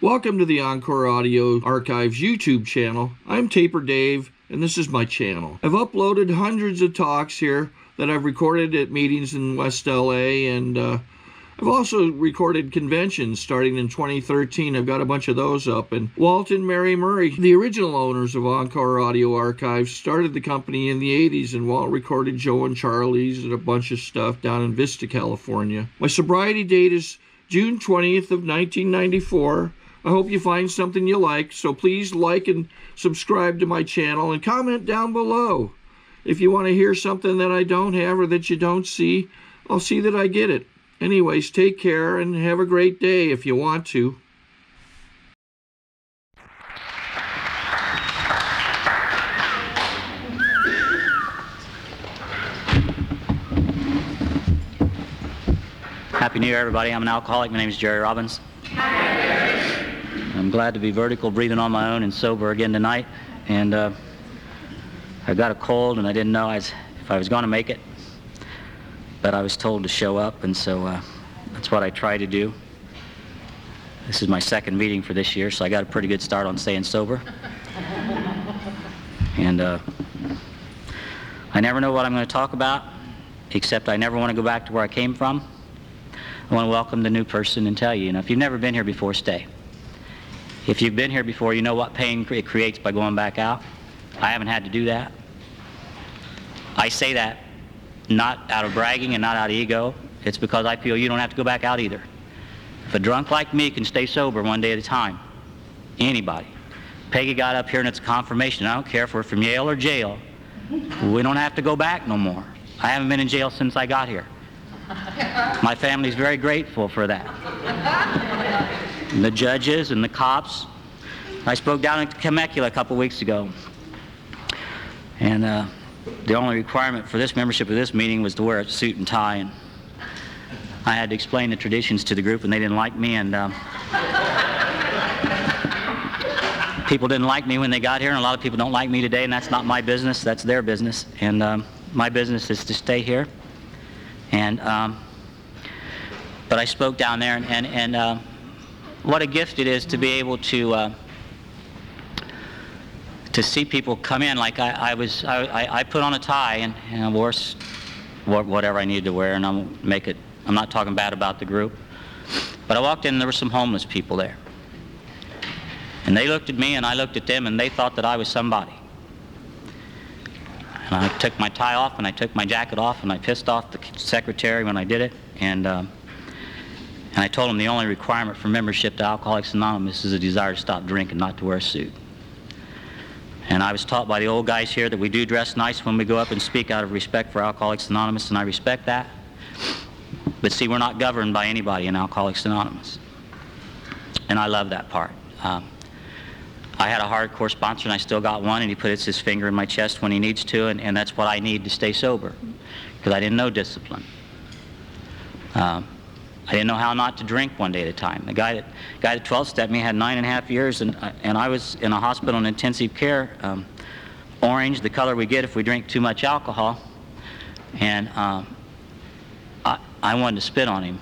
Welcome to the Encore Audio Archives YouTube channel. I'm Taper Dave, and this is my channel. I've uploaded hundreds of talks here that I've recorded at meetings in West LA, and I've also recorded conventions starting in 2013. I've got a bunch of those up. And Walt and Mary Murray, the original owners of Encore Audio Archives, started the company in the 80s, and Walt recorded Joe and Charlie's and a bunch of stuff down in Vista, California. My sobriety date is June 20th of 1994. I hope you find something you like, so please like and subscribe to my channel and comment down below. If you want to hear something that I don't have or that you don't see, I'll see that I get it. Anyways, take care and have a great day if you want to. Happy New Year, everybody. I'm an alcoholic. My name is Jerry Robbins. I'm glad to be vertical breathing on my own and sober again tonight. And I got a cold, and I didn't know if I was going to make it. But I was told to show up, and so that's what I try to do. This is my second meeting for this year, so I got a pretty good start on staying sober. And I never know what I'm going to talk about, except I never want to go back to where I came from. I want to welcome the new person and tell you, if you've never been here before, stay. If you've been here before, you know what pain it creates by going back out. I haven't had to do that. I say that not out of bragging and not out of ego. It's because I feel you don't have to go back out either. If a drunk like me can stay sober one day at a time, anybody. Peggy got up here and it's a confirmation. I don't care if we're from Yale or jail. We don't have to go back no more. I haven't been in jail since I got here. My family's very grateful for that. And the judges and the cops. I spoke down in Temecula a couple weeks ago. And the only requirement for this membership of this meeting was to wear a suit and tie. And I had to explain the traditions to the group, and they didn't like me. And people didn't like me when they got here, and a lot of people don't like me today, and that's not my business. That's their business. And my business is to stay here. And but I spoke down there, and what a gift it is to be able to see people come in. Like I put on a tie and I wore whatever I needed to wear, and I'm not talking bad about the group, but I walked in and there were some homeless people there, and they looked at me and I looked at them, and they thought that I was somebody. And I took my tie off and I took my jacket off, and I pissed off the secretary when I did it, and I told him the only requirement for membership to Alcoholics Anonymous is a desire to stop drinking, not to wear a suit. And I was taught by the old guys here that we do dress nice when we go up and speak out of respect for Alcoholics Anonymous, and I respect that. But see, we're not governed by anybody in Alcoholics Anonymous. And I love that part. I had a hardcore sponsor, and I still got one, and he puts his finger in my chest when he needs to, and that's what I need to stay sober, because I didn't know discipline. I didn't know how not to drink one day at a time. The guy that 12-stepped me had 9.5 years, and I was in a hospital in intensive care, orange, the color we get if we drink too much alcohol, and I wanted to spit on him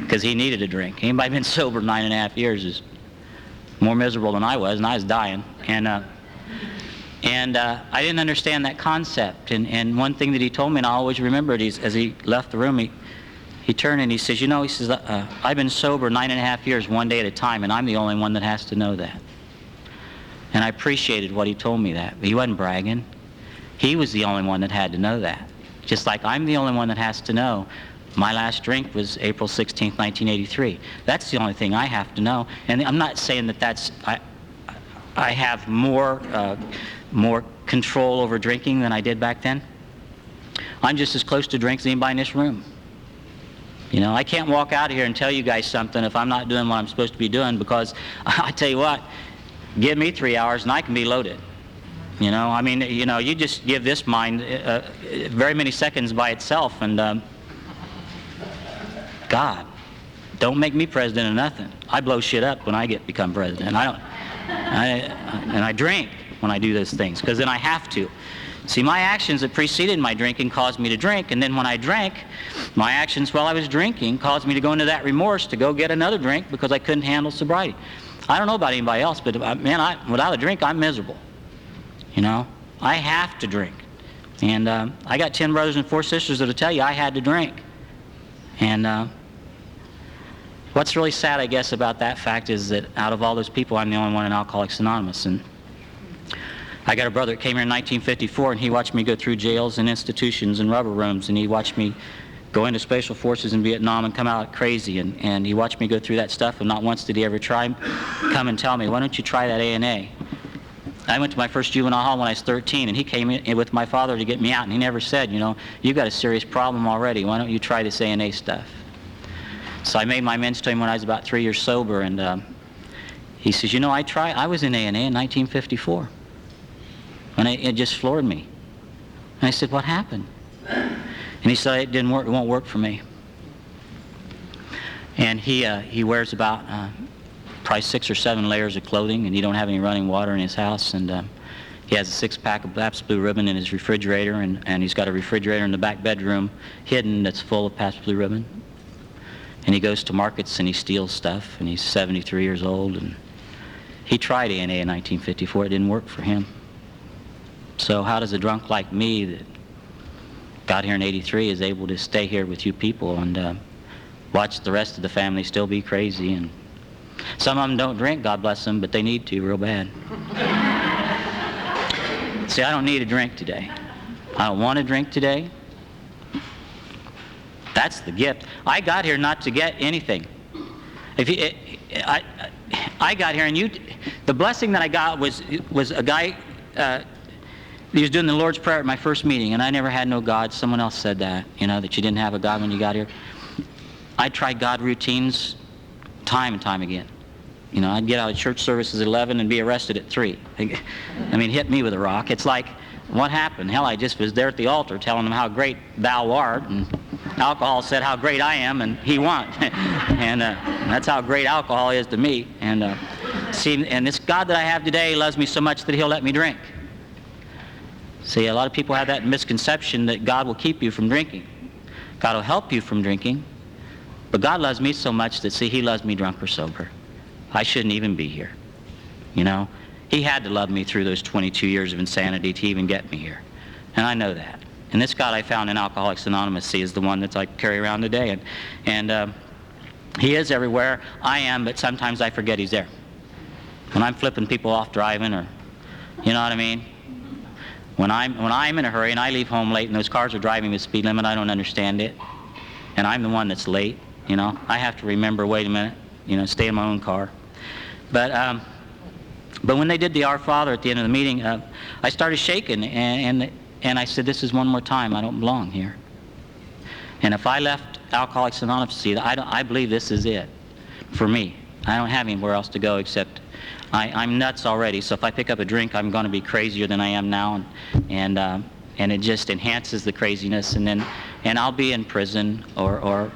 because he needed a drink. Anybody been sober 9.5 years is more miserable than I was, and I was dying. And I didn't understand that concept. And one thing that he told me, and I always remembered, as he left the room, he turned and he says, I've been sober 9.5 years, one day at a time, and I'm the only one that has to know that. And I appreciated what he told me that. But he wasn't bragging. He was the only one that had to know that. Just like I'm the only one that has to know my last drink was April 16th, 1983. That's the only thing I have to know. And I'm not saying that I have more control over drinking than I did back then. I'm just as close to drinks as anybody in this room. I can't walk out of here and tell you guys something if I'm not doing what I'm supposed to be doing, because I tell you what, give me 3 hours and I can be loaded. You just give this mind very many seconds by itself, and God, don't make me president of nothing. I blow shit up when I become president. I drink when I do those things, because then I have to. See, my actions that preceded my drinking caused me to drink, and then when I drank, my actions while I was drinking caused me to go into that remorse to go get another drink because I couldn't handle sobriety. I don't know about anybody else, but man, without a drink, I'm miserable. You know, I have to drink. And I got 10 brothers and 4 sisters that'll tell you I had to drink. And what's really sad, I guess, about that fact is that out of all those people, I'm the only one in Alcoholics Anonymous. And I got a brother that came here in 1954, and he watched me go through jails and institutions and rubber rooms, and he watched me go into special forces in Vietnam and come out crazy, and he watched me go through that stuff, and not once did he ever come and tell me, why don't you try that A&A? I went to my first juvenile hall when I was 13, and he came in with my father to get me out, and he never said, you know, you've got a serious problem already, why don't you try this A&A stuff? So I made my amends to him when I was about 3 years sober, and he says, you know, I was in A&A in 1954. And it just floored me. And I said, what happened? And he said, it didn't work, it won't work for me. And he wears about probably 6 or 7 layers of clothing, and he don't have any running water in his house, and he has a 6-pack of Pabst Blue Ribbon in his refrigerator, and he's got a refrigerator in the back bedroom hidden that's full of Pabst Blue Ribbon. And he goes to markets and he steals stuff, and he's 73 years old, and he tried A&A in 1954, it didn't work for him. So how does a drunk like me that got here in '83 is able to stay here with you people and watch the rest of the family still be crazy? And some of them don't drink, God bless them, but they need to real bad. See, I don't need a drink today. I don't want to drink today. That's the gift. I got here not to get anything. I got here, and the blessing that I got was a guy. He was doing the Lord's Prayer at my first meeting, and I never had no God. Someone else said that, you know, that you didn't have a God when you got here. I tried God routines time and time again. You know, I'd get out of church services at 11 and be arrested at 3. I mean, hit me with a rock. It's like, what happened? Hell, I just was there at the altar telling them how great thou art, and alcohol said how great I am, and he won. And that's how great alcohol is to me. And see, and this God that I have today loves me so much that he'll let me drink. See, a lot of people have that misconception that God will keep you from drinking. God will help you from drinking, but God loves me so much that, see, he loves me drunk or sober. I shouldn't even be here, you know. He had to love me through those 22 years of insanity to even get me here, and I know that. And this God I found in Alcoholics Anonymous, see, is the one that's I carry around today, and he is everywhere. I am, but sometimes I forget he's there. When I'm flipping people off driving, or, you know what I mean? When I'm in a hurry and I leave home late and those cars are driving the speed limit, I don't understand it. And I'm the one that's late, you know. I have to remember, wait a minute, you know, stay in my own car. But when they did the Our Father at the end of the meeting, I started shaking, and I said, this is one more time, I don't belong here. And if I left Alcoholics Anonymous, see, I believe this is it for me. I don't have anywhere else to go except I'm nuts already, so if I pick up a drink, I'm going to be crazier than I am now, and it just enhances the craziness, and I'll be in prison, or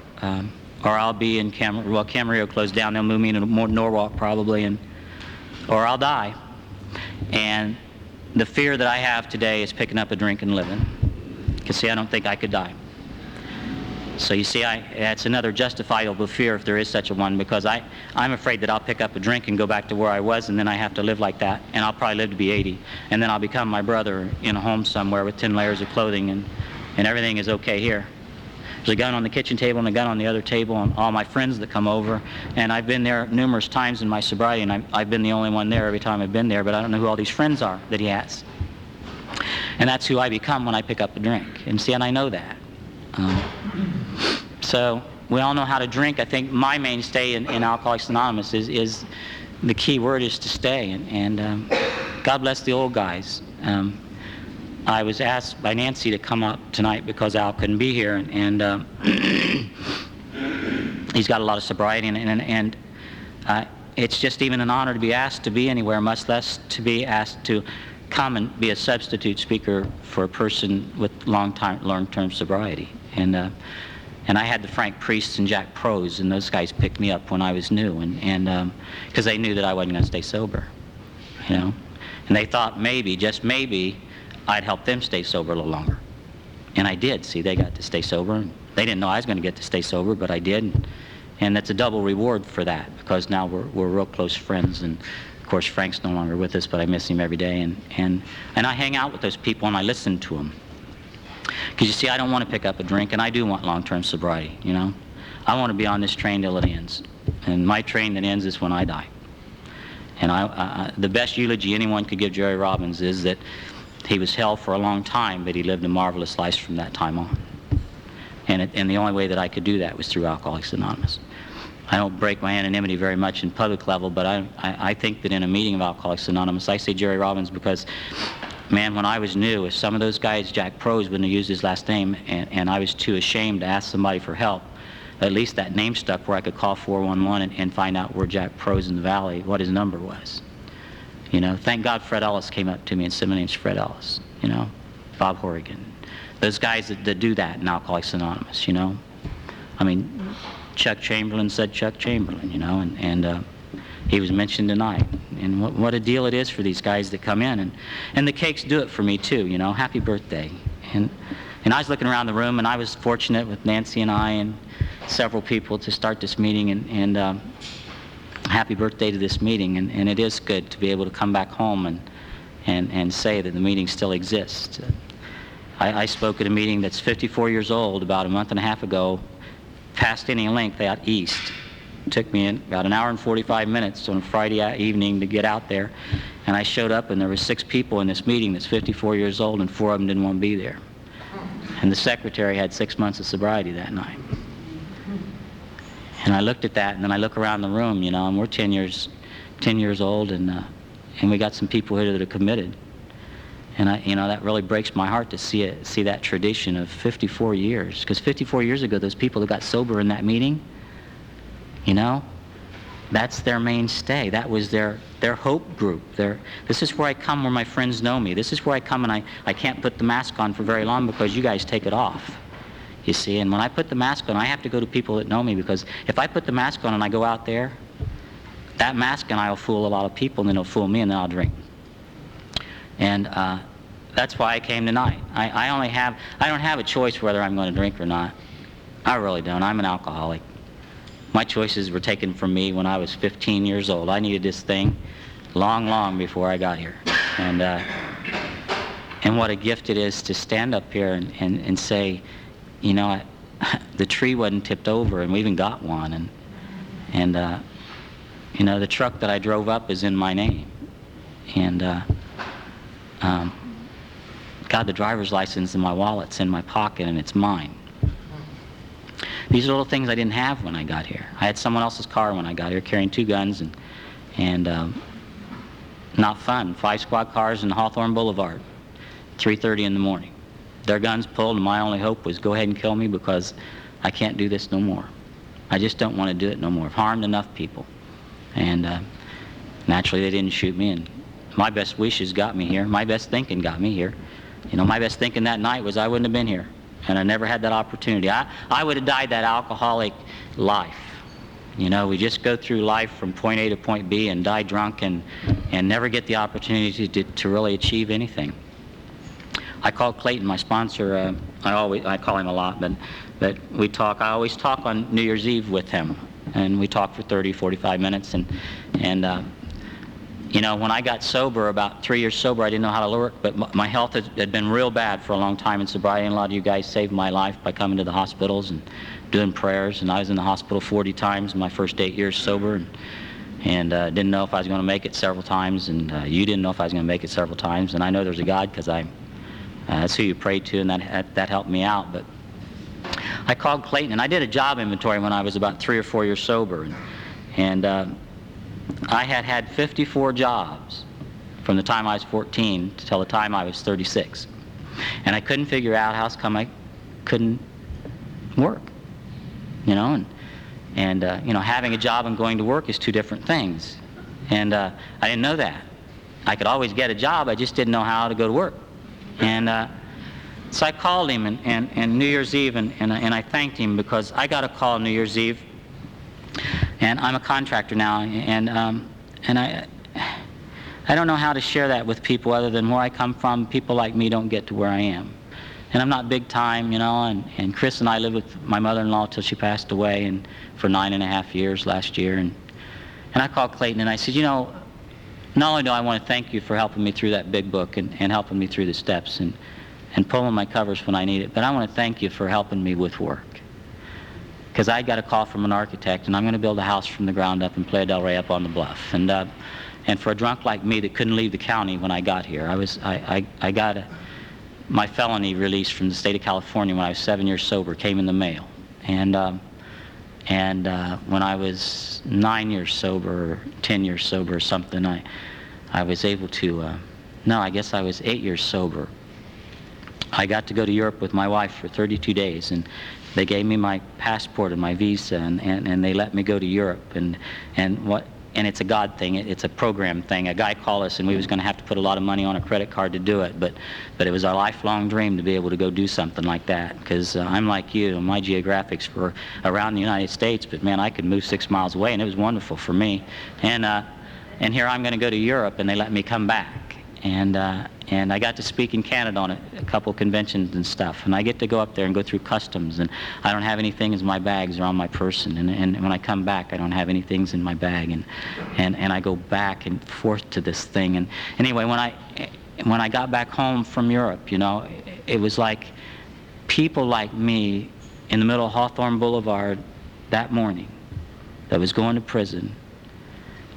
I'll be in Camarillo closed down. They'll move me into Norwalk probably, or I'll die. And the fear that I have today is picking up a drink and living, because see, I don't think I could die. So you see, that's another justifiable fear, if there is such a one, because I'm afraid that I'll pick up a drink and go back to where I was, and then I have to live like that, and I'll probably live to be 80, and then I'll become my brother in a home somewhere with 10 layers of clothing, and everything is okay here. There's a gun on the kitchen table and a gun on the other table, and all my friends that come over, and I've been there numerous times in my sobriety, and I've been the only one there every time I've been there, but I don't know who all these friends are that he has. And that's who I become when I pick up a drink, and see, and I know that. So we all know how to drink. I think my mainstay in Alcoholics Anonymous is the key word is to stay, and God bless the old guys. I was asked by Nancy to come up tonight because Al couldn't be here, and he's got a lot of sobriety, and it's just even an honor to be asked to be anywhere, much less to be asked to come and be a substitute speaker for a person with long-term sobriety. And I had the Frank Priests and Jack Pros, and those guys picked me up when I was new, and because they knew that I wasn't going to stay sober, you know. And they thought maybe, just maybe, I'd help them stay sober a little longer. And I did. See, they got to stay sober. And they didn't know I was going to get to stay sober, but I did. And that's a double reward for that, because now we're real close friends. And of course, Frank's no longer with us, but I miss him every day. And I hang out with those people and I listen to them. Because you see, I don't want to pick up a drink, and I do want long-term sobriety, you know. I want to be on this train till it ends. And my train that ends is when I die. And the best eulogy anyone could give Jerry Robbins is that he was held for a long time, but he lived a marvelous life from that time on. And the only way that I could do that was through Alcoholics Anonymous. I don't break my anonymity very much in public level, but I think that in a meeting of Alcoholics Anonymous, I say Jerry Robbins because, man, when I was new, if some of those guys, Jack Prose, wouldn't have used his last name, and I was too ashamed to ask somebody for help, at least that name stuck where I could call 411 and find out where Jack Prose in the Valley, what his number was. You know, thank God Fred Ellis came up to me and said, my name's Fred Ellis, you know, Bob Horrigan. Those guys that do that in Alcoholics Anonymous, you know. I mean, Chuck Chamberlain said Chuck Chamberlain, you know, and he was mentioned tonight. And what a deal it is for these guys that come in. And the cakes do it for me too, you know, happy birthday. And I was looking around the room, and I was fortunate with Nancy and I and several people to start this meeting, and happy birthday to this meeting. And it is good to be able to come back home and say that the meeting still exists. I spoke at a meeting that's 54 years old about a month and a half ago, past any length out east. It took me about an hour and 45 minutes on a Friday evening to get out there. And I showed up, and there were 6 people in this meeting that's 54 years old, and 4 of them didn't want to be there. And the secretary had 6 months of sobriety that night. And I looked at that, and then I look around the room, you know, and we're 10 years old, and we got some people here that are committed. And you know, that really breaks my heart to see that tradition of 54 years. Because 54 years ago, those people that got sober in that meeting, you know, that's their mainstay. That was their hope group. This is where I come, where my friends know me. This is where I come, and I can't put the mask on for very long because you guys take it off. You see, and when I put the mask on, I have to go to people that know me, because if I put the mask on and I go out there, that mask and I will fool a lot of people, and then it'll fool me, and then I'll drink. And that's why I came tonight. I don't have a choice whether I'm going to drink or not. I really don't. I'm an alcoholic. My choices were taken from me when I was 15 years old. I needed this thing long before I got here. And what a gift it is to stand up here and say, you know, the tree wasn't tipped over, and we even got one. And you know, the truck that I drove up is in my name. And God, the driver's license in my wallet's in my pocket, and it's mine. These are little things I didn't have when I got here. I had someone else's car when I got here, carrying 2 guns, and not fun. 5 squad cars in Hawthorne Boulevard, 3:30 in the morning. Their guns pulled, and my only hope was go ahead and kill me, because I can't do this no more. I just don't want to do it no more. I've harmed enough people. And naturally, they didn't shoot me, and my best wishes got me here. My best thinking got me here. You know, my best thinking that night was I wouldn't have been here, and I never had that opportunity. I would have died that alcoholic life. You know, we just go through life from point A to point B and die drunk and never get the opportunity to really achieve anything. I called Clayton, my sponsor. I call him a lot, but we talk. I always talk on New Year's Eve with him, and we talk for 30, 45 minutes, and you know, when I got sober, about 3 years sober, I didn't know how to work, but my health had been real bad for a long time in sobriety, and a lot of you guys saved my life by coming to the hospitals and doing prayers, and I was in the hospital 40 times in my first 8 years sober, and didn't know if I was going to make it several times, and you didn't know if I was going to make it several times, and I know there's a God, because that's who you prayed to, and that helped me out. But I called Clayton, and I did a job inventory when I was about 3 or 4 years sober, and I had 54 jobs from the time I was 14 till the time I was 36. And I couldn't figure out how come I couldn't work, you know, and you know, having a job and going to work is 2 different things. And I didn't know that. I could always get a job, I just didn't know how to go to work. And so I called him and New Year's Eve, and I thanked him, because I got a call New Year's Eve. And I'm a contractor now, and I don't know how to share that with people other than where I come from. People like me don't get to where I am. And I'm not big time, you know, and Chris and I lived with my mother-in-law till she passed away, and for 9.5 years last year. And I called Clayton and I said, you know, not only do I want to thank you for helping me through that big book and helping me through the steps and pulling my covers when I need it, but I want to thank you for helping me with work. Because I got a call from an architect, and I'm going to build a house from the ground up in Playa del Rey up on the bluff. And for a drunk like me that couldn't leave the county when I got here, I got my felony release from the state of California when I was 7 years sober, came in the mail. And when I was 9 years sober, or 10 years sober or something, I was able to, no, I guess I was 8 years sober. I got to go to Europe with my wife for 32 days, and they gave me my passport and my visa, and they let me go to Europe. And it's a God thing. It's a program thing. A guy called us, and we was going to have to put a lot of money on a credit card to do it. But it was our lifelong dream to be able to go do something like that. Because I'm like you, my geographics were around the United States, but man, I could move 6 miles away, and it was wonderful for me. And here I'm going to go to Europe, and they let me come back. And I got to speak in Canada on a couple conventions and stuff. And I get to go up there and go through customs, and I don't have anything in my bags or on my person. And when I come back, I don't have any things in my bag. And I go back and forth to this thing. And anyway, when I got back home from Europe, you know, it was like people like me in the middle of Hawthorne Boulevard that morning that was going to prison,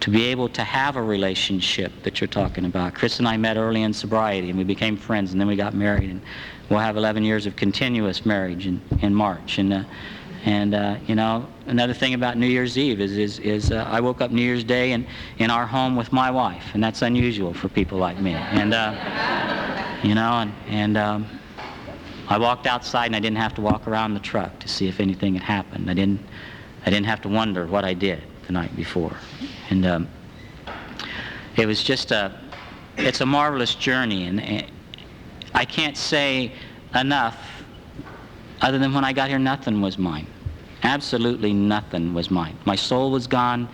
to be able to have a relationship that you're talking about. Chris and I met early in sobriety, and we became friends, and then we got married, and we'll have 11 years of continuous marriage in March. And you know, another thing about New Year's Eve is I woke up New Year's Day in our home with my wife, and that's unusual for people like me. And you know, I walked outside, and I didn't have to walk around the truck to see if anything had happened. I didn't have to wonder what I did the night before. And it was just it's a marvelous journey, and I can't say enough other than when I got here, nothing was mine. Absolutely nothing was mine. My soul was gone,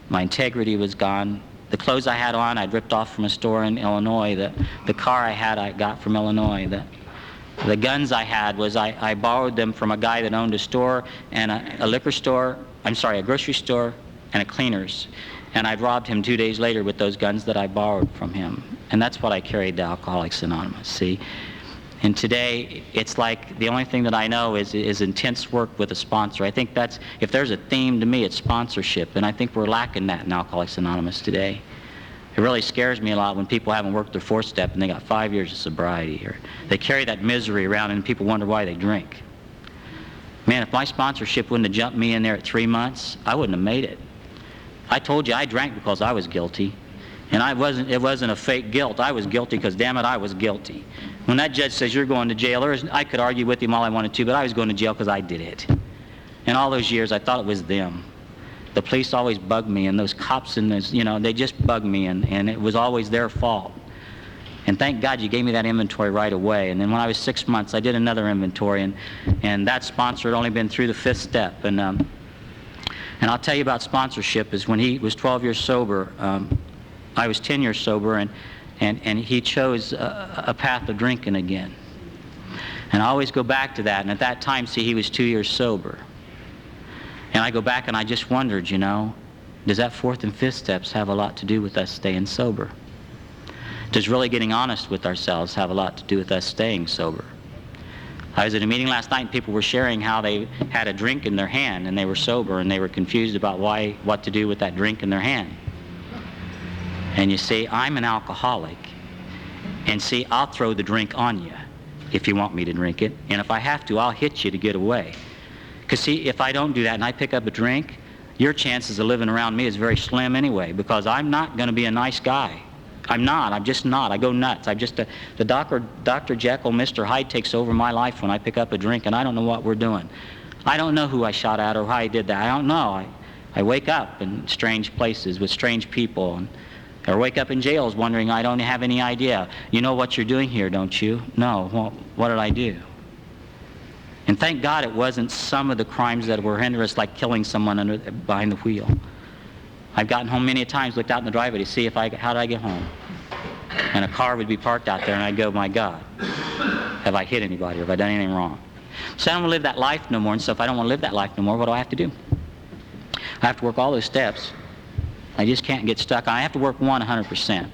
my integrity was gone. The clothes I had on, I'd ripped off from a store in Illinois. The car I had, I got from Illinois. The guns I had I borrowed them from a guy that owned a store and a liquor store, a grocery store, and a cleaner's. And I'd robbed him 2 days later with those guns that I borrowed from him. And that's what I carried to Alcoholics Anonymous, see? And today, it's like the only thing that I know is intense work with a sponsor. I think if there's a theme to me, it's sponsorship. And I think we're lacking that in Alcoholics Anonymous today. It really scares me a lot when people haven't worked their fourth step and they got 5 years of sobriety, or they carry that misery around and people wonder why they drink. Man, if my sponsorship wouldn't have jumped me in there at 3 months, I wouldn't have made it. I told you I drank because I was guilty. And it wasn't a fake guilt. I was guilty because, damn it, I was guilty. When that judge says you're going to jail, I could argue with him all I wanted to, but I was going to jail because I did it. And all those years, I thought it was them. The police always bugged me, and those cops and those, you know, they just bugged me, and it was always their fault. And thank God you gave me that inventory right away. And then when I was 6 months, I did another inventory, and that sponsor had only been through the fifth step. And I'll tell you about sponsorship is when he was 12 years sober, I was 10 years sober, and he chose a path of drinking again. And I always go back to that. And at that time, see, he was 2 years sober. And I go back and I just wondered, you know, does that fourth and fifth steps have a lot to do with us staying sober? Does really getting honest with ourselves have a lot to do with us staying sober? I was at a meeting last night, and people were sharing how they had a drink in their hand and they were sober, and they were confused about what to do with that drink in their hand. And you see, I'm an alcoholic, and see, I'll throw the drink on you if you want me to drink it, and if I have to, I'll hit you to get away. Because see, if I don't do that and I pick up a drink, your chances of living around me is very slim anyway, because I'm not going to be a nice guy. I'm not. I'm just not. I go nuts. I'm just the Dr. Jekyll, Mr. Hyde takes over my life when I pick up a drink, and I don't know what we're doing. I don't know who I shot at or how I did that. I don't know. I wake up in strange places with strange people, or wake up in jails wondering I don't have any idea. You know what you're doing here, don't you? No. Well, what did I do? And thank God it wasn't some of the crimes that were hindrance, like killing someone behind the wheel. I've gotten home many a times, looked out in the driveway to see how did I get home. And a car would be parked out there, and I'd go, my God, have I hit anybody, or have I done anything wrong? So I don't want to live that life no more, and so if I don't want to live that life no more, what do I have to do? I have to work all those steps. I just can't get stuck. I have to work 100%.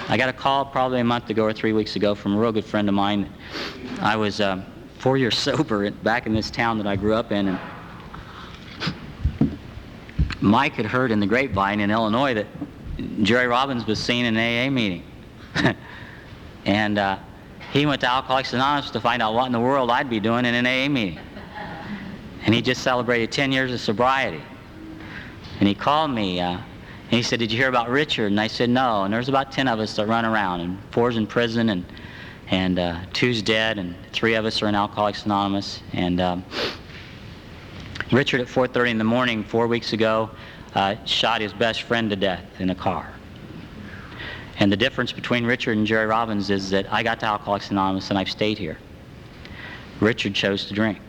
I got a call probably a month ago or 3 weeks ago from a real good friend of mine. I was 4 years sober back in this town that I grew up in, and Mike had heard in the grapevine in Illinois that Jerry Robbins was seen in an AA meeting. And he went to Alcoholics Anonymous to find out what in the world I'd be doing in an AA meeting. And he just celebrated 10 years of sobriety. And he called me, and he said, did you hear about Richard? And I said, no. And there's about 10 of us that run around, and 4's in prison, and 2's dead, and 3 of us are in Alcoholics Anonymous. And Richard at 4:30 in the morning 4 weeks ago shot his best friend to death in a car. And the difference between Richard and Jerry Robbins is that I got to Alcoholics Anonymous and I've stayed here. Richard chose to drink.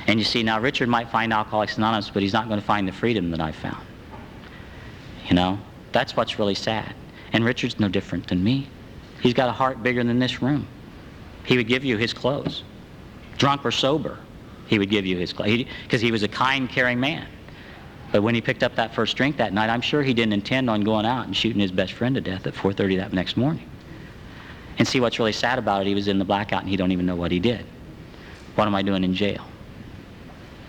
And you see, now Richard might find Alcoholics Anonymous, but he's not going to find the freedom that I found. You know, that's what's really sad. And Richard's no different than me. He's got a heart bigger than this room. He would give you his clothes. Drunk or sober, he would give you his clothes. Because he was a kind, caring man. But when he picked up that first drink that night, I'm sure he didn't intend on going out and shooting his best friend to death at 4:30 that next morning. And see, what's really sad about it, he was in the blackout and he don't even know what he did. What am I doing in jail?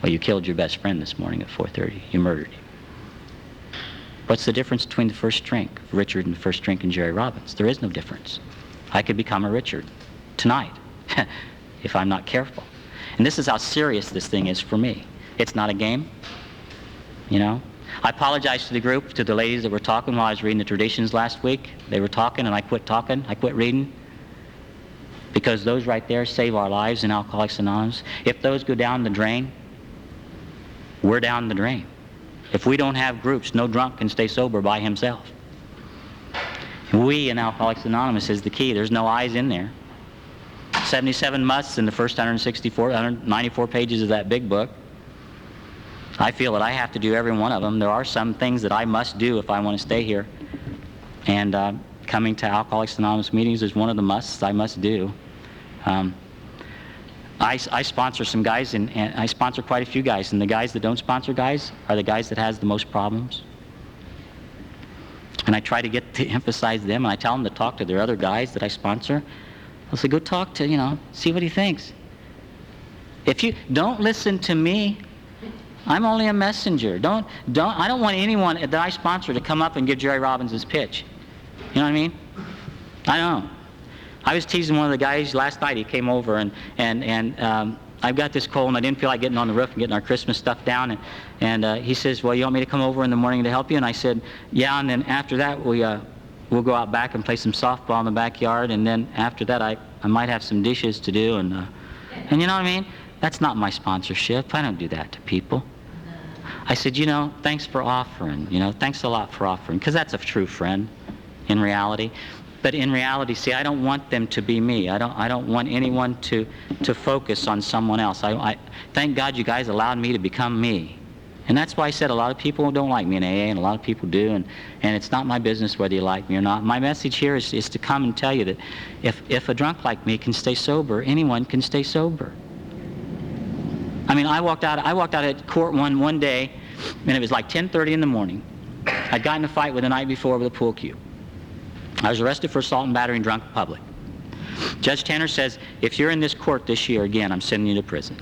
Well, you killed your best friend this morning at 4:30. You murdered him. What's the difference between the first drink of Richard and the first drink in Jerry Robbins? There is no difference. I could become a Richard tonight if I'm not careful. And this is how serious this thing is for me. It's not a game. You know? I apologize to the group, to the ladies that were talking while I was reading the traditions last week. They were talking and I quit talking. I quit reading. Because those right there save our lives in Alcoholics Anonymous. If those go down the drain, we're down the drain. If we don't have groups, no drunk can stay sober by himself. We in Alcoholics Anonymous is the key. There's no I's in there. 77 musts in the first 194 pages of that big book. I feel that I have to do every one of them. There are some things that I must do if I want to stay here. And coming to Alcoholics Anonymous meetings is one of the musts I must do. I sponsor some guys, and I sponsor quite a few guys, and the guys that don't sponsor guys are the guys that has the most problems. And I try to get to emphasize them, and I tell them to talk to their other guys that I sponsor. I'll say, go talk to, see what he thinks. If you don't listen to me, I'm only a messenger. I don't want anyone that I sponsor to come up and give Jerry Robbins his pitch. You know what I mean? I don't. I was teasing one of the guys last night. He came over and I've got this cold and I didn't feel like getting on the roof and getting our Christmas stuff down. And he says, well, you want me to come over in the morning to help you? And I said, yeah. And then after that, we'll go out back and play some softball in the backyard. And then after that, I might have some dishes to do. And you know what I mean? That's not my sponsorship. I don't do that to people. I said, thanks for offering. Thanks a lot for offering. Because that's a true friend in reality. But in reality, see, I don't want them to be me. I don't want anyone to focus on someone else. I thank God you guys allowed me to become me. And that's why I said a lot of people don't like me in AA, and a lot of people do, and it's not my business whether you like me or not. My message here is to come and tell you that if a drunk like me can stay sober, anyone can stay sober. I mean, I walked out at court one day, and it was like 10:30 in the morning. I'd gotten in a fight with the night before with a pool cue. I was arrested for assault and battery and drunk in public. Judge Tanner says, if you're in this court this year again, I'm sending you to prison.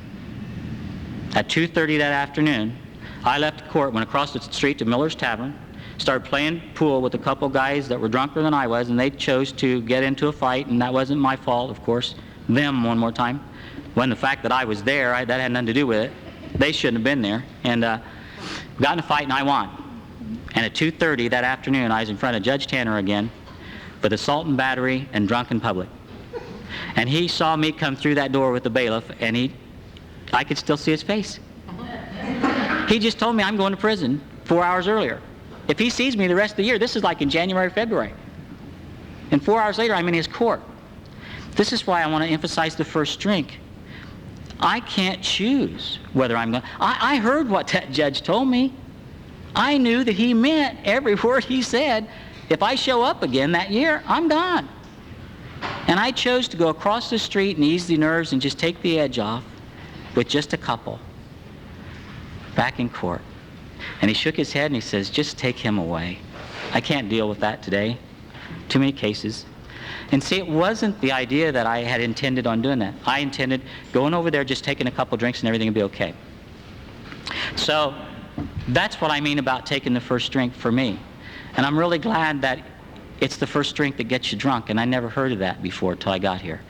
At 2:30 that afternoon, I left the court, went across the street to Miller's Tavern, started playing pool with a couple guys that were drunker than I was, and they chose to get into a fight, and that wasn't my fault, of course. Them, one more time. When the fact that I was there, that had nothing to do with it. They shouldn't have been there. And got in a fight, and I won. And at 2:30 that afternoon, I was in front of Judge Tanner again with assault and battery and drunk in public. And he saw me come through that door with the bailiff, and I could still see his face. He just told me I'm going to prison 4 hours earlier. If he sees me the rest of the year, this is like in January, February. And 4 hours later, I'm in his court. This is why I want to emphasize the first drink. I can't choose whether I'm going. I heard what that judge told me. I knew that he meant every word he said. If I show up again that year, I'm gone. And I chose to go across the street and ease the nerves and just take the edge off with just a couple back in court. And he shook his head and he says, just take him away. I can't deal with that today. Too many cases. And see, it wasn't the idea that I had intended on doing that. I intended going over there, just taking a couple drinks and everything would be okay. So that's what I mean about taking the first drink for me. And I'm really glad that it's the first drink that gets you drunk, and I never heard of that before till I got here.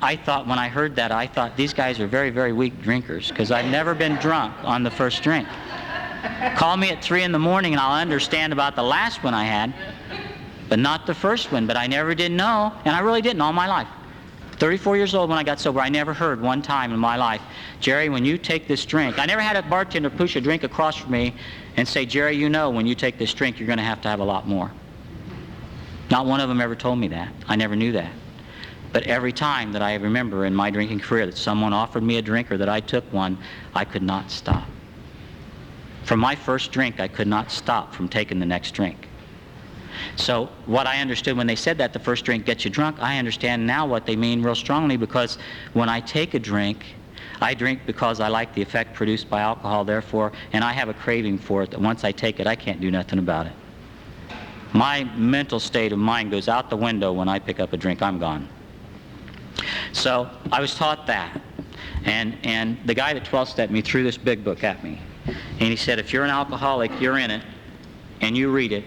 I thought, when I heard that, I thought these guys are very, very weak drinkers, because I've never been drunk on the first drink. Call me at 3 in the morning and I'll understand about the last one I had, but not the first one. But I never did know, and I really didn't all my life. 34 years old when I got sober, I never heard one time in my life, Jerry, when you take this drink, I never had a bartender push a drink across from me and say, Jerry, you know, when you take this drink, you're going to have a lot more. Not one of them ever told me that. I never knew that. But every time that I remember in my drinking career that someone offered me a drink or that I took one, I could not stop. From my first drink, I could not stop from taking the next drink. So what I understood when they said that the first drink gets you drunk, I understand now what they mean real strongly, because when I take a drink, I drink because I like the effect produced by alcohol, therefore, and I have a craving for it that once I take it, I can't do nothing about it. My mental state of mind goes out the window when I pick up a drink. I'm gone. So I was taught that. And the guy that 12-stepped me threw this big book at me. And he said, if you're an alcoholic, you're in it, and you read it.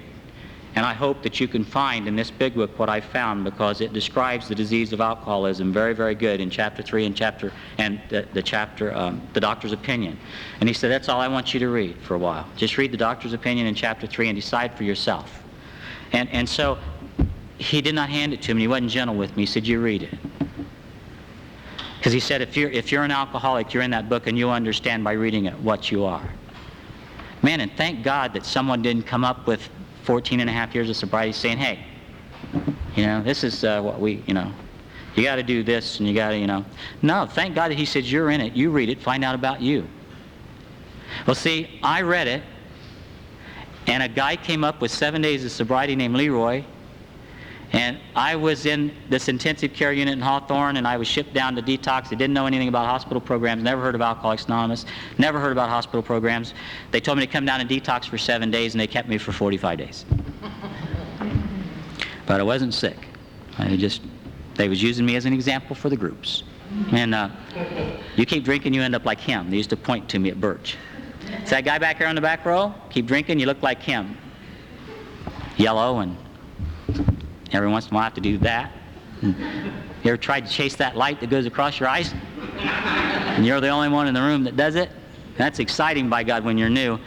And I hope that you can find in this big book what I found, because it describes the disease of alcoholism very, very good in chapter 3 and the chapter, the doctor's opinion. And he said, that's all I want you to read for a while. Just read the doctor's opinion in chapter 3 and decide for yourself. And so he did not hand it to me. He wasn't gentle with me. He said, you read it. Because he said, if you're an alcoholic, you're in that book, and you'll understand by reading it what you are. Man, and thank God that someone didn't come up with 14 and a half years of sobriety saying, hey, you know, this is what we, you know, you got to do this and you got to, you know. No, thank God that he said, you're in it, you read it, find out about you. Well, see, I read it, and a guy came up with 7 days of sobriety named Leroy, and I was in this intensive care unit in Hawthorne, and I was shipped down to detox. I didn't know anything about hospital programs, never heard of Alcoholics Anonymous, never heard about hospital programs. They told me to come down and detox for 7 days, and they kept me for 45 days. But I wasn't sick. They was using me as an example for the groups. And you keep drinking, you end up like him. They used to point to me at Birch. So that guy back here on the back row, keep drinking, you look like him. Yellow, and every once in a while I have to do that. You ever tried to chase that light that goes across your eyes? And you're the only one in the room that does it? That's exciting, by God, when you're new.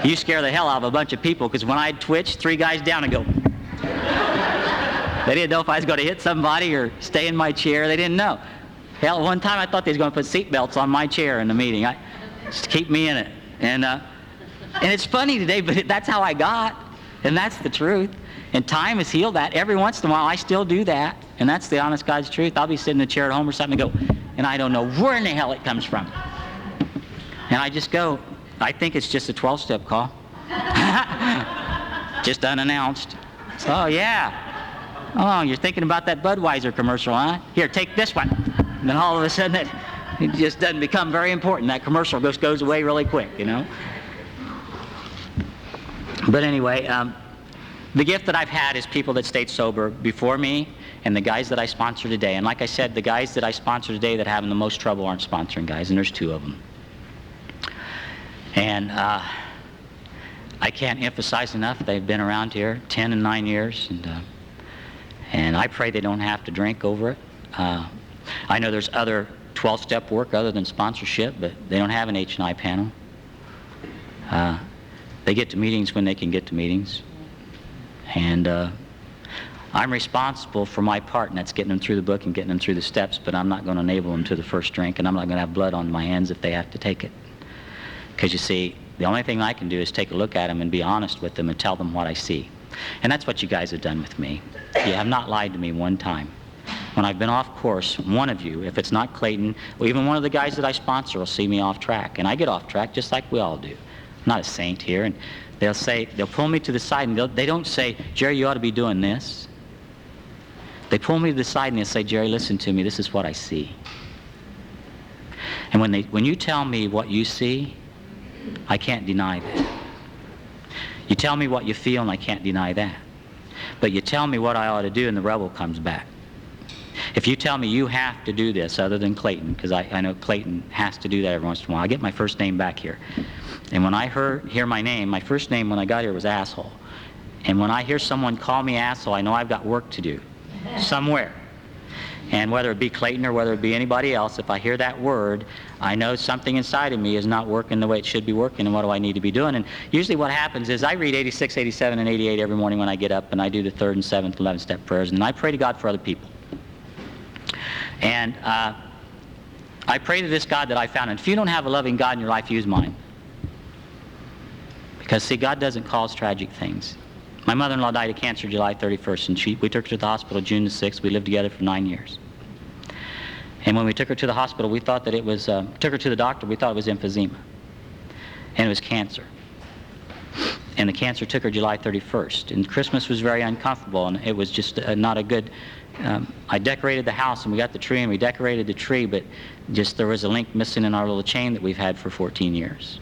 You scare the hell out of a bunch of people, because when I'd twitch, 3 guys down and go. They didn't know if I was going to hit somebody or stay in my chair. They didn't know. Hell, one time I thought they was going to put seat belts on my chair in the meeting. Just to keep me in it. And it's funny today, but that's how I got. And that's the truth. And time has healed that. Every once in a while, I still do that. And that's the honest God's truth. I'll be sitting in a chair at home or something and go, and I don't know where in the hell it comes from. And I just go, I think it's just a 12-step call. Just unannounced. So, oh, yeah. Oh, you're thinking about that Budweiser commercial, huh? Here, take this one. And then all of a sudden, it just doesn't become very important. That commercial just goes away really quick, you know. But anyway, the gift that I've had is people that stayed sober before me and the guys that I sponsor today. And like I said, the guys that I sponsor today that are having the most trouble aren't sponsoring guys, and there's 2 of them. And I can't emphasize enough, they've been around here 10 and 9 years, and I pray they don't have to drink over it. I know there's other 12-step work other than sponsorship, but they don't have an H&I panel. They get to meetings when they can get to meetings. And I'm responsible for my part, and that's getting them through the book and getting them through the steps, but I'm not going to enable them to the first drink, and I'm not going to have blood on my hands if they have to take it. Because you see, the only thing I can do is take a look at them and be honest with them and tell them what I see. And that's what you guys have done with me. You have not lied to me one time. When I've been off course, one of you, if it's not Clayton, or even one of the guys that I sponsor will see me off track. And I get off track just like we all do. not a saint here. And they'll pull me to the side, and they don't say, Jerry, you ought to be doing this. They pull me to the side and they'll say, Jerry, listen to me, this is what I see. And when you tell me what you see, I can't deny that. You tell me what you feel, and I can't deny that. But you tell me what I ought to do, and the rebel comes back. If you tell me you have to do this, other than Clayton, because I know Clayton has to do that every once in a while, I get my first name back here. And when I hear my name, my first name when I got here was Asshole. And when I hear someone call me Asshole, I know I've got work to do somewhere. And whether it be Clayton or whether it be anybody else, if I hear that word, I know something inside of me is not working the way it should be working, and what do I need to be doing? And usually what happens is I read 86, 87, and 88 every morning when I get up, and I do the 3rd and 7th, 11th step prayers, and I pray to God for other people. And I pray to this God that I found. And if you don't have a loving God in your life, use mine. Because, see, God doesn't cause tragic things. My mother-in-law died of cancer July 31st, and we took her to the hospital June the 6th. We lived together for 9 years. And when we took her to the hospital, we thought that it was, took her to the doctor, we thought it was emphysema. And it was cancer. And the cancer took her July 31st. And Christmas was very uncomfortable, and it was just not a good, I decorated the house, and we got the tree, and we decorated the tree, but just there was a link missing in our little chain that we've had for 14 years.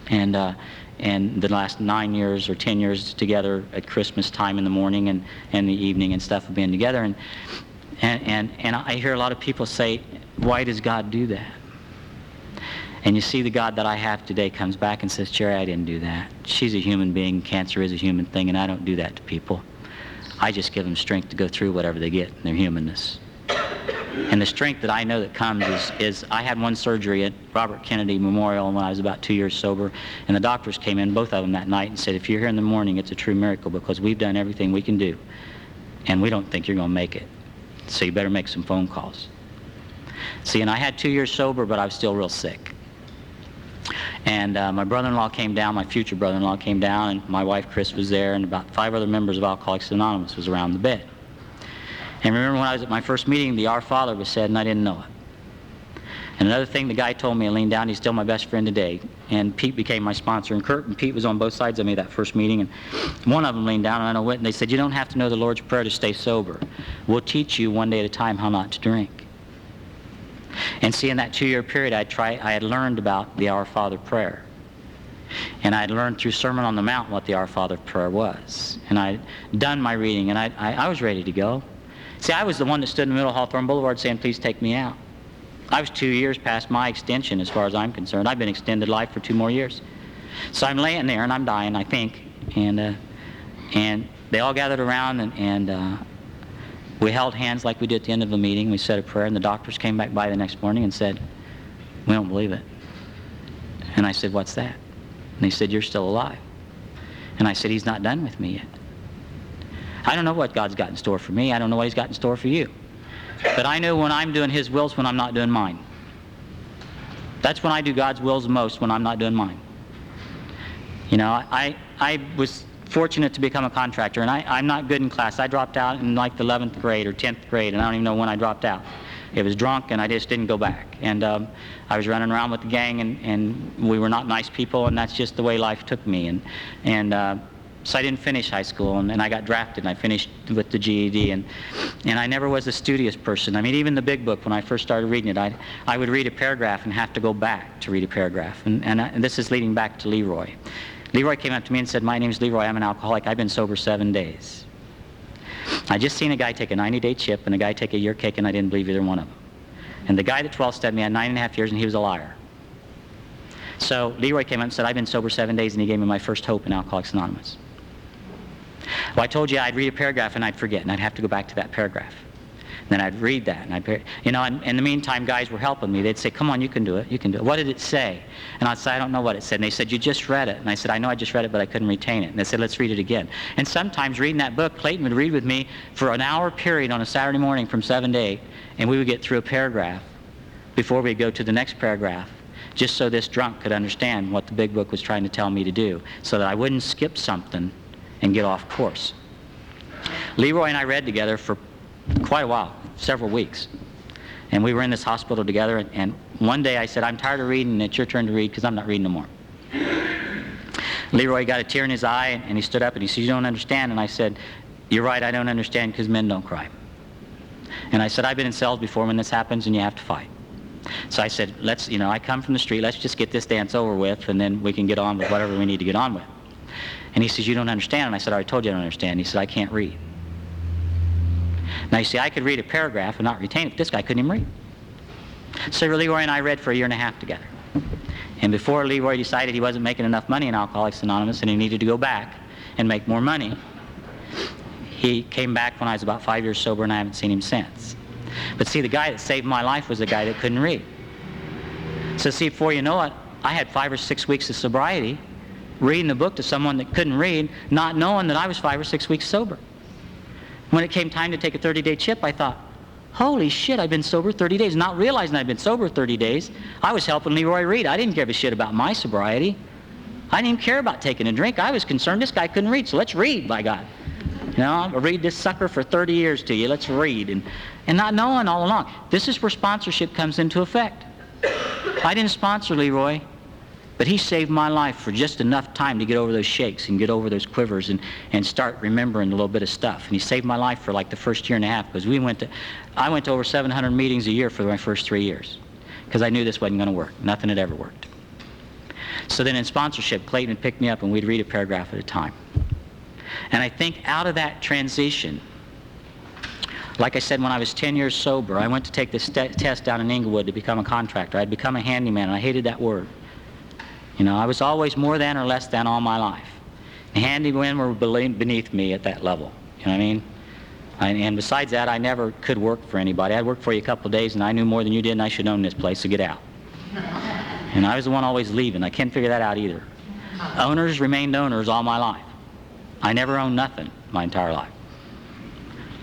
And the last 9 years or 10 years together at Christmas time in the morning and the evening and stuff of being together. And I hear a lot of people say, why does God do that? And you see the God that I have today comes back and says, Jerry, I didn't do that. She's a human being. Cancer is a human thing, and I don't do that to people. I just give them strength to go through whatever they get in their humanness. And the strength that I know that comes is I had one surgery at Robert Kennedy Memorial when I was about 2 years sober, and the doctors came in, both of them that night, and said, if you're here in the morning, it's a true miracle because we've done everything we can do, and we don't think you're going to make it. So you better make some phone calls. See, and I had 2 years sober, but I was still real sick. And my brother-in-law came down, my future brother-in-law came down, and my wife Chris was there, and about 5 other members of Alcoholics Anonymous was around the bed. And remember when I was at my first meeting, the Our Father was said, and I didn't know it. And another thing the guy told me, I leaned down, he's still my best friend today. And Pete became my sponsor. And Kurt and Pete was on both sides of me that first meeting. And one of them leaned down, and I went, and they said, you don't have to know the Lord's Prayer to stay sober. We'll teach you one day at a time how not to drink. And see, in that 2-year period, I had learned about the Our Father prayer. And I had learned through Sermon on the Mount what the Our Father prayer was. And I had done my reading, and I was ready to go. See, I was the one that stood in the middle of Hawthorne Boulevard saying, please take me out. I was 2 years past my extension as far as I'm concerned. I've been extended life for 2 more years. So I'm laying there, and I'm dying, I think. And they all gathered around, and we held hands like we did at the end of a meeting. We said a prayer, and the doctors came back by the next morning and said, we don't believe it. And I said, what's that? And they said, you're still alive. And I said, he's not done with me yet. I don't know what God's got in store for me. I don't know what he's got in store for you. But I know when I'm doing his wills when I'm not doing mine. That's when I do God's wills the most, when I'm not doing mine. You know, I was fortunate to become a contractor, and I'm not good in class. I dropped out in like the 11th grade or 10th grade, and I don't even know when I dropped out. It was drunk, and I just didn't go back. And I was running around with the gang, and we were not nice people, and that's just the way life took me. So I didn't finish high school, and I got drafted, and I finished with the GED, and I never was a studious person. I mean, even the big book, when I first started reading it, I would read a paragraph and have to go back to read a paragraph. And this is leading back to Leroy. Leroy came up to me and said, my name's Leroy, I'm an alcoholic, I've been sober 7 days. I just seen a guy take a 90-day chip and a guy take a year kick, and I didn't believe either one of them. And the guy that 12-stepped me had 9.5 years, and he was a liar. So Leroy came up and said, I've been sober 7 days, and he gave me my first hope in Alcoholics Anonymous. Well, I told you I'd read a paragraph and I'd forget, and I'd have to go back to that paragraph. Then I'd read that, and and in the meantime, guys were helping me. They'd say, come on, you can do it, you can do it. What did it say? And I'd say, I don't know what it said. And they said, you just read it. And I said, I know I just read it, but I couldn't retain it. And they said, let's read it again. And sometimes reading that book, Clayton would read with me for an hour period on a Saturday morning from 7 to 8, and we would get through a paragraph before we'd go to the next paragraph, just so this drunk could understand what the big book was trying to tell me to do, so that I wouldn't skip something and get off course. Leroy and I read together for quite a while, several weeks. And we were in this hospital together, and one day I said, I'm tired of reading, and it's your turn to read because I'm not reading no more. Leroy got a tear in his eye, and he stood up and he said, "You don't understand." And I said, "You're right, I don't understand, because men don't cry." And I said, "I've been in cells before when this happens and you have to fight." So I said, I come from the street, let's just get this dance over with, and then we can get on with whatever we need to get on with. And he says, "You don't understand." And I said, "I already told you I don't understand." He said, "I can't read." Now you see, I could read a paragraph and not retain it, but this guy couldn't even read. So Leroy and I read for 1.5 years together. And before Leroy decided he wasn't making enough money in Alcoholics Anonymous and he needed to go back and make more money, he came back when I was about 5 years sober, and I haven't seen him since. But see, the guy that saved my life was the guy that couldn't read. So see, before you know it, I had 5 or 6 weeks of sobriety, reading the book to someone that couldn't read, not knowing that I was 5 or 6 weeks sober. When it came time to take a 30-day chip, I thought, holy shit, I've been sober 30 days. Not realizing I'd been sober 30 days, I was helping Leroy read. I didn't give a shit about my sobriety. I didn't even care about taking a drink. I was concerned this guy couldn't read, so let's read, by God. I'll read this sucker for 30 years to you. Let's read. And not knowing all along. This is where sponsorship comes into effect. I didn't sponsor Leroy, but he saved my life for just enough time to get over those shakes and get over those quivers and start remembering a little bit of stuff. And he saved my life for like the first 1.5 years, because I went to over 700 meetings a year for my first 3 years, because I knew this wasn't going to work. Nothing had ever worked. So then in sponsorship, Clayton would pick me up and we'd read a paragraph at a time. And I think out of that transition, like I said, when I was 10 years sober, I went to take this test down in Inglewood to become a contractor. I'd become a handyman, and I hated that word. I was always more than or less than all my life. The handymen were beneath me at that level. You know what I mean? And besides that, I never could work for anybody. I'd work for you a couple of days, and I knew more than you did, and I should own this place, so get out. And I was the one always leaving. I can't figure that out either. Owners remained owners all my life. I never owned nothing my entire life.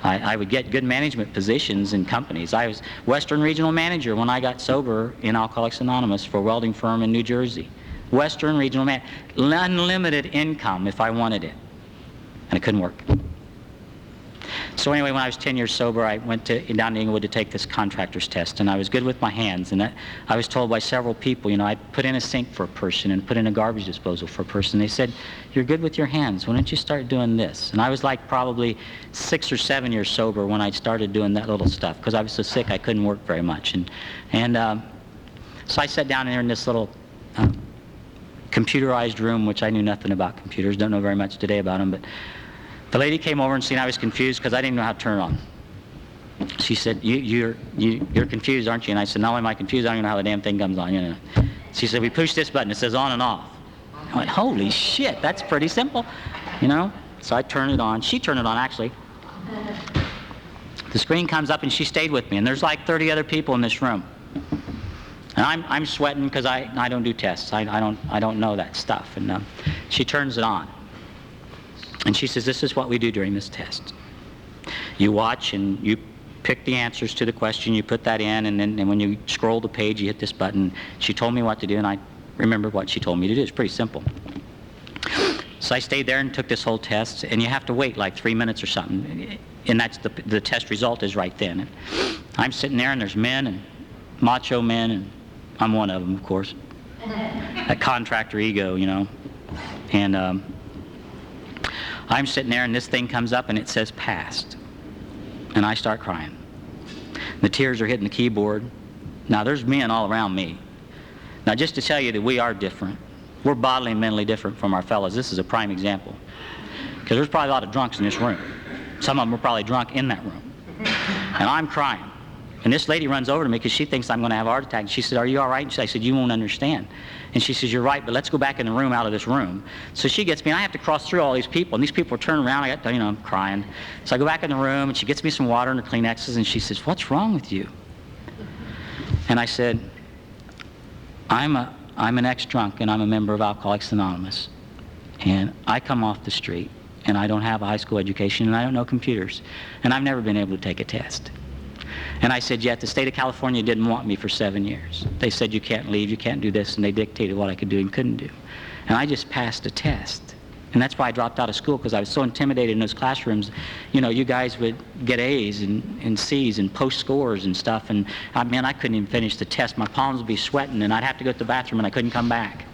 I would get good management positions in companies. I was Western Regional Manager when I got sober in Alcoholics Anonymous for a welding firm in New Jersey. Western Regional Manager. Unlimited income if I wanted it. And it couldn't work. So anyway, when I was 10 years sober, I went down to Inglewood to take this contractor's test, and I was good with my hands. And I was told by several people, I put in a sink for a person and put in a garbage disposal for a person. They said, "You're good with your hands. Why don't you start doing this?" And I was like probably 6 or 7 years sober when I started doing that little stuff, because I was so sick I couldn't work very much. So I sat down there in this little computerized room, which I knew nothing about computers, don't know very much today about them, but the lady came over and seen I was confused because I didn't know how to turn it on. She said, you're confused, aren't you? And I said, "Not only am I confused, I don't even know how the damn thing comes on." She said, "We push this button, it says on and off." I went, holy shit, that's pretty simple, So I turned it on. She turned it on, actually. The screen comes up, and she stayed with me, and there's like 30 other people in this room. And I'm sweating because I don't do tests. I don't know that stuff. And she turns it on. And she says, "This is what we do during this test. You watch and you pick the answers to the question, you put that in, and then when you scroll the page, you hit this button." She told me what to do, and I remembered what she told me to do. It's pretty simple. So I stayed there and took this whole test, and you have to wait like 3 minutes or something. And that's the test result is right then. And I'm sitting there, and there's men and macho men, and I'm one of them, of course. That contractor ego, And I'm sitting there, and this thing comes up, and it says passed. And I start crying. The tears are hitting the keyboard. Now, there's men all around me. Now, just to tell you that we are different. We're bodily and mentally different from our fellows. This is a prime example. Because there's probably a lot of drunks in this room. Some of them were probably drunk in that room. And I'm crying. And this lady runs over to me because she thinks I'm going to have a heart attack. And she said, "Are you all right?" And I said, "You won't understand." And she says, "You're right, but let's go back in the room, out of this room." So she gets me, and I have to cross through all these people. And these people are turning around. I'm crying. So I go back in the room, and she gets me some water and her Kleenexes, and she says, "What's wrong with you?" And I said, I'm an ex-drunk, and I'm a member of Alcoholics Anonymous. And I come off the street, and I don't have a high school education, and I don't know computers. And I've never been able to take a test. And I said, yet the state of California didn't want me for 7 years. They said, "You can't leave, you can't do this," and they dictated what I could do and couldn't do. And I just passed a test. And that's why I dropped out of school, because I was so intimidated in those classrooms. You guys would get A's and C's and post scores and stuff, and I couldn't even finish the test. My palms would be sweating, and I'd have to go to the bathroom, and I couldn't come back.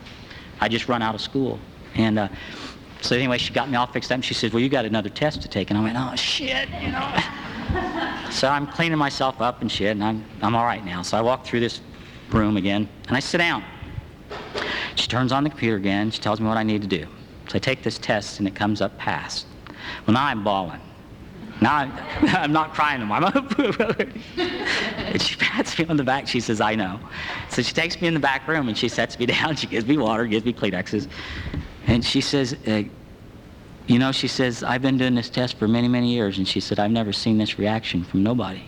I just run out of school. And so anyway, she got me all fixed up, and she said, well, you got another test to take. And I went, oh, shit, you know. So I'm cleaning myself up and shit, and I'm all right now. So I walk through this room again, and I sit down. She turns on the computer again. She tells me what I need to do. So I take this test, and it comes up passed. Well, now I'm bawling. Now I'm not crying anymore. And she pats me on the back. She says, I know. So she takes me in the back room, and she sets me down. She gives me water, gives me Kleenexes. And she says, you know, she says, I've been doing this test for many, many years. And she said, I've never seen this reaction from nobody.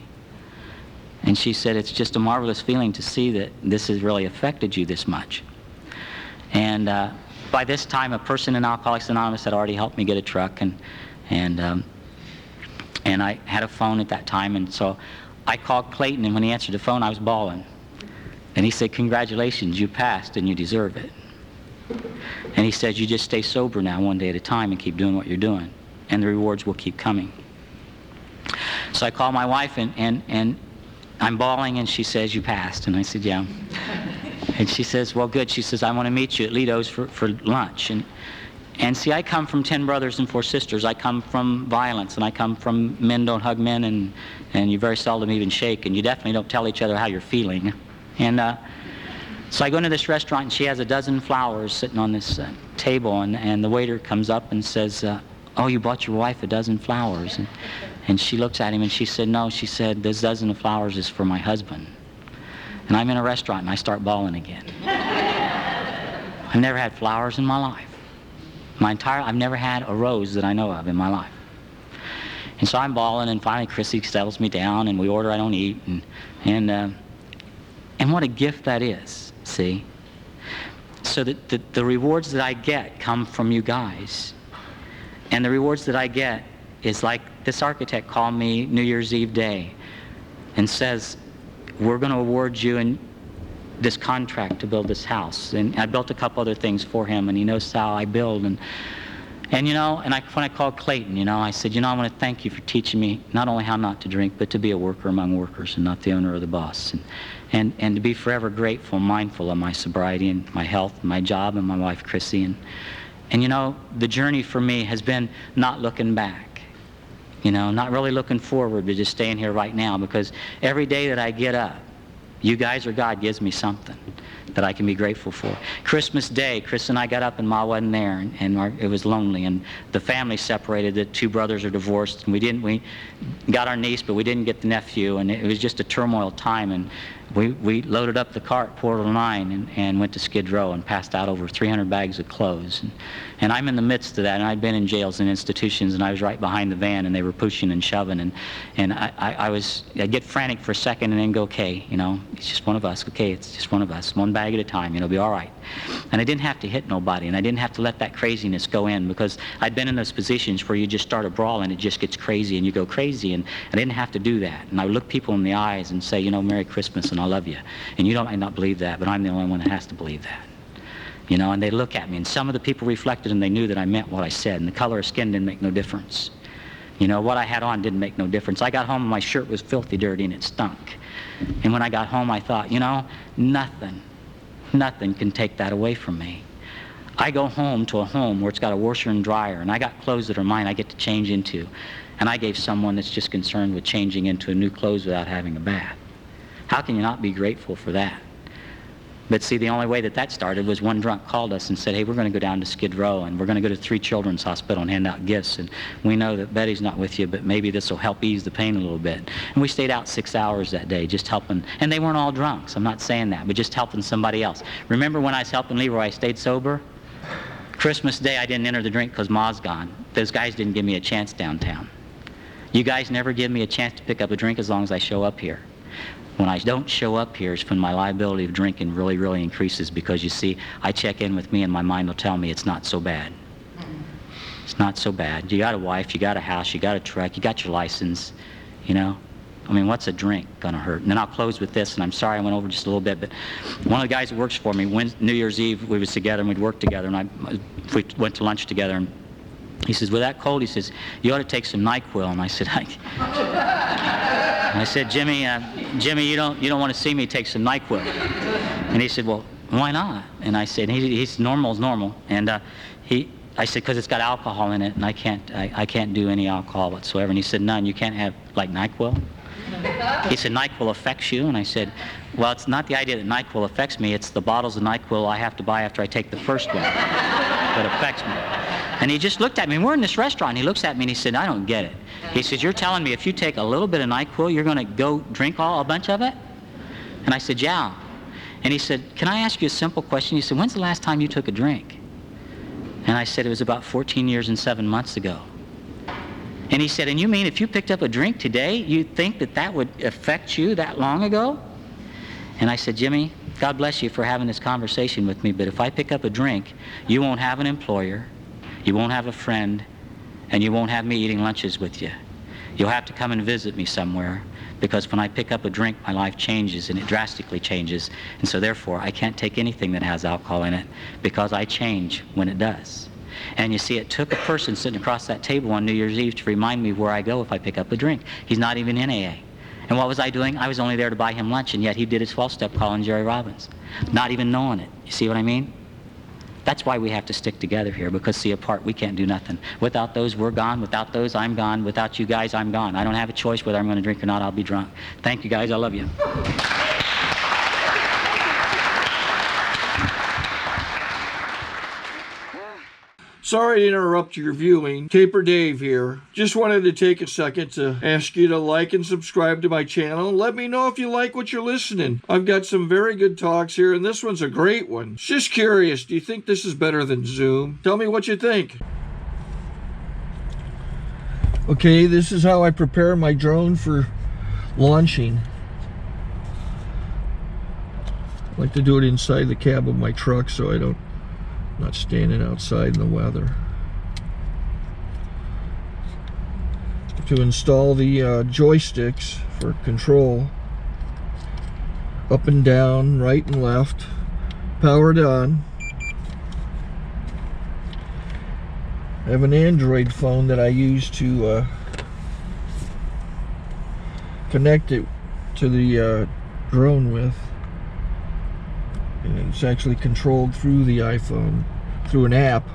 And she said, it's just a marvelous feeling to see that this has really affected you this much. And by this time, a person in Alcoholics Anonymous had already helped me get a truck. And I had a phone at that time. And so I called Clayton, and when he answered the phone, I was bawling. And he said, congratulations, you passed, and you deserve it. And he said, you just stay sober now, one day at a time, and keep doing what you're doing, and the rewards will keep coming. So I called my wife, and I'm bawling, and she says, you passed. And I said, yeah. And she says, well, good. She says, I want to meet you at Lido's for lunch. And see, I come from 10 brothers and 4 sisters. I come from violence, and I come from men don't hug men, and you very seldom even shake, and you definitely don't tell each other how you're feeling. And so I go into this restaurant, and she has a dozen flowers sitting on this table, and the waiter comes up and says, oh, you bought your wife a dozen flowers? And she looks at him, and she said, no. She said, this dozen of flowers is for my husband. And I'm in a restaurant, and I start bawling again. I've never had flowers in my life. I've never had a rose that I know of in my life. And so I'm bawling, and finally Chrissy settles me down, and we order I don't eat, and what a gift that is, see? So that the rewards that I get come from you guys. And the rewards that I get is like this architect called me New Year's Eve day and says, we're going to award you in this contract to build this house. And I built a couple other things for him, and he knows how I build. And you know, when I called Clayton, you know, I said, you know, I want to thank you for teaching me not only how not to drink, but to be a worker among workers and not the owner or the boss. And to be forever grateful, mindful of my sobriety and my health, and my job, and my wife, Chrissy. And you know, the journey for me has been not looking back. You know, not really looking forward, but just staying here right now, because every day that I get up, you guys or God gives me something that I can be grateful for. Christmas Day, Chris and I got up, and Ma wasn't there, and it was lonely, and the family separated. The 2 brothers are divorced, and we got our niece, but we didn't get the nephew, and it was just a turmoil time. And we loaded up the cart, quarter to 9, and went to Skid Row and passed out over 300 bags of clothes. And I'm in the midst of that, and I'd been in jails and institutions, and I was right behind the van, and they were pushing and shoving, and I'd get frantic for a second and then go, okay, you know, it's just one of us, okay, it's just one of us, one bag at a time, you know, be all right. And I didn't have to hit nobody, and I didn't have to let that craziness go in, because I'd been in those positions where you just start a brawl and it just gets crazy and you go crazy, and I didn't have to do that. And I would look people in the eyes and say, you know, Merry Christmas, and I love you. And you might not believe that, but I'm the only one that has to believe that. You know, and they look at me, and some of the people reflected, and they knew that I meant what I said, and the color of skin didn't make no difference. You know, what I had on didn't make no difference. I got home, and my shirt was filthy dirty, and it stunk. And when I got home, I thought, you know, nothing can take that away from me. I go home to a home where it's got a washer and dryer, and I got clothes that are mine I get to change into. And I gave someone that's just concerned with changing into a new clothes without having a bath. How can you not be grateful for that? But see, the only way that started was one drunk called us and said, hey, we're going to go down to Skid Row, and we're going to go to 3 children's hospital and hand out gifts, and we know that Betty's not with you, but maybe this will help ease the pain a little bit. And we stayed out 6 hours that day just helping, and they weren't all drunks, I'm not saying that, but just helping somebody else. Remember when I was helping Leroy, I stayed sober? Christmas Day, I didn't enter the drink because Ma's gone. Those guys didn't give me a chance downtown. You guys never give me a chance to pick up a drink as long as I show up here. When I don't show up here is when my liability of drinking really, really increases, because you see, I check in with me and my mind will tell me it's not so bad. It's not so bad. You got a wife, you got a house, you got a truck, you got your license, you know. I mean, what's a drink gonna hurt? And then I'll close with this, and I'm sorry I went over just a little bit, but one of the guys that works for me, New Year's Eve, we was together and we'd work together, and we went to lunch together, and he says, with that cold, he says, you ought to take some NyQuil. And I said, I said, Jimmy, you don't want to see me take some NyQuil. And he said, well, why not? And I said, he's normal is normal. And I said, because it's got alcohol in it, and I can't do any alcohol whatsoever. And he said, none. You can't have, like, NyQuil? He said, NyQuil affects you? And I said, well, it's not the idea that NyQuil affects me. It's the bottles of NyQuil I have to buy after I take the first one that affects me. And he just looked at me. And we're in this restaurant. And he looks at me and he said, I don't get it. He says, you're telling me if you take a little bit of NyQuil, you're going to go drink a bunch of it? And I said, yeah. And he said, can I ask you a simple question? He said, when's the last time you took a drink? And I said, it was about 14 years and 7 months ago. And he said, and you mean if you picked up a drink today, you think that that would affect you that long ago? And I said, Jimmy, God bless you for having this conversation with me, but if I pick up a drink, you won't have an employer, you won't have a friend, and you won't have me eating lunches with you. You'll have to come and visit me somewhere, because when I pick up a drink, my life changes, and it drastically changes. And so therefore, I can't take anything that has alcohol in it, because I change when it does. And you see, it took a person sitting across that table on New Year's Eve to remind me where I go if I pick up a drink. He's not even in AA. And what was I doing? I was only there to buy him lunch, and yet he did his 12-step calling Jerry Robbins, not even knowing it. You see what I mean? That's why we have to stick together here, because see, apart we can't do nothing. Without those, we're gone. Without those, I'm gone. Without you guys, I'm gone. I don't have a choice whether I'm going to drink or not. I'll be drunk. Thank you, guys. I love you. Sorry to interrupt your viewing. Taper Dave here. Just wanted to take a second to ask you to like and subscribe to my channel. Let me know if you like what you're listening. I've got some very good talks here, and this one's a great one. Just curious, do you think this is better than Zoom? Tell me what you think. Okay, this is how I prepare my drone for launching. I like to do it inside the cab of my truck so I'm not standing outside in the weather. To install the joysticks for control, up and down, right and left, powered on. I have an Android phone that I use to connect it to the drone with. And it's actually controlled through the iPhone, through an app.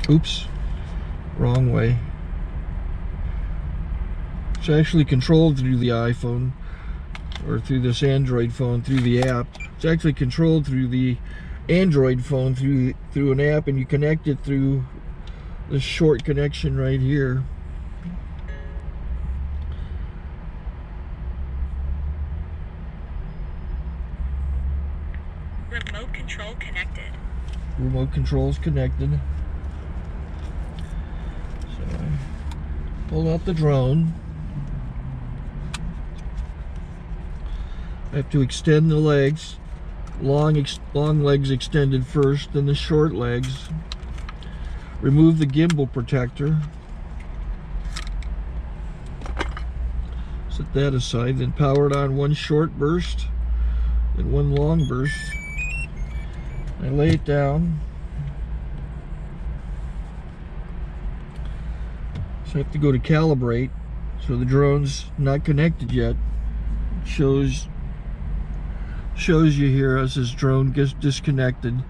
Oops, wrong way. It's actually controlled through the iPhone, or through this Android phone, through the app. It's actually controlled through the Android phone, through an app, and you connect it through this short connection right here. Remote control connected. Remote control's connected. So I pull out the drone. I have to extend the legs. Long legs extended first, then the short legs. Remove the gimbal protector. Set that aside, then power it on one short burst, then one long burst. I lay it down. So I have to go to calibrate. So the drone's not connected yet. It shows you here as this drone gets disconnected,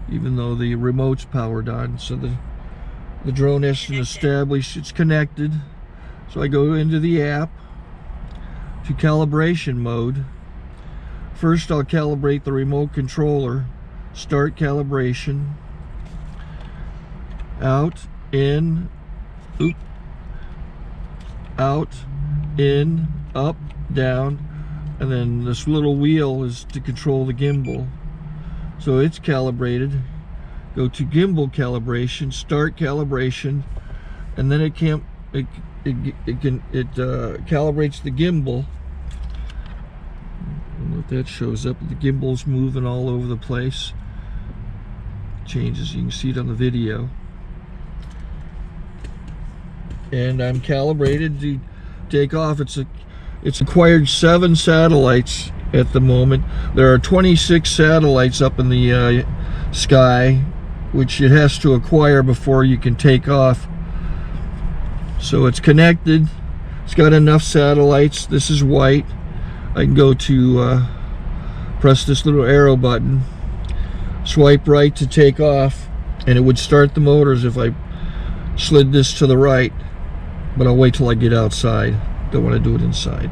even though the remote's powered on. So the drone has to establish it's connected. So I go into the app to calibration mode. First I'll calibrate the remote controller. Start calibration. Out, in, oop, out, in, up, down, and then this little wheel is to control the gimbal. So it's calibrated. Go to gimbal calibration, start calibration, and then it calibrates the gimbal. I don't know if that shows up. The gimbal's moving all over the place. Changes, you can see it on the video. And I'm calibrated to take off. It's acquired 7 satellites at the moment. There are 26 satellites up in the sky, which it has to acquire before you can take off. So it's connected. It's got enough satellites. This is white. I can go to press this little arrow button, Swipe right to take off, and it would start the motors if I slid this to the right, but I'll wait till I get outside. Don't want to do it inside.